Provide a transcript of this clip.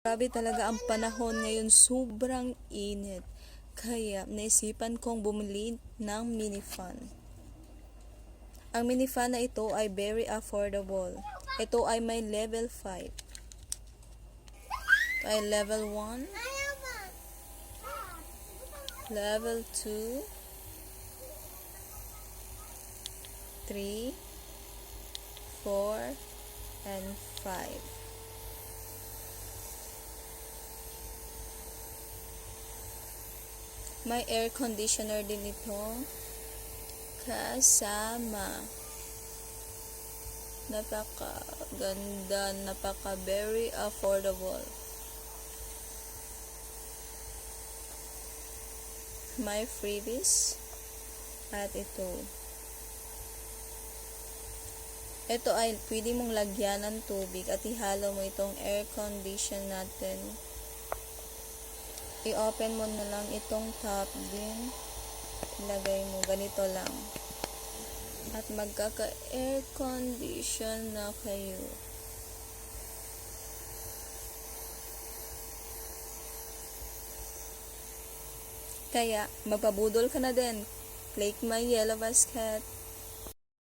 Grabe talaga ang panahon ngayon, sobrang init. Kaya naisipan kong bumili ng mini fan. Ang mini fan na ito ay very affordable. Ito ay may level 5. Ito ay level 1, level 2, 3, 4, and 5. May air conditioner din ito kasama. Napaka ganda, napaka very affordable. May freebies at ito ay pwede mong lagyan ng tubig at ihalo mo itong air condition natin. I-open mo na lang itong top din, ilagay mo ganito lang at magkaka-air condition na kayo. Kaya magpabudol ka na din. Click my yellow basket.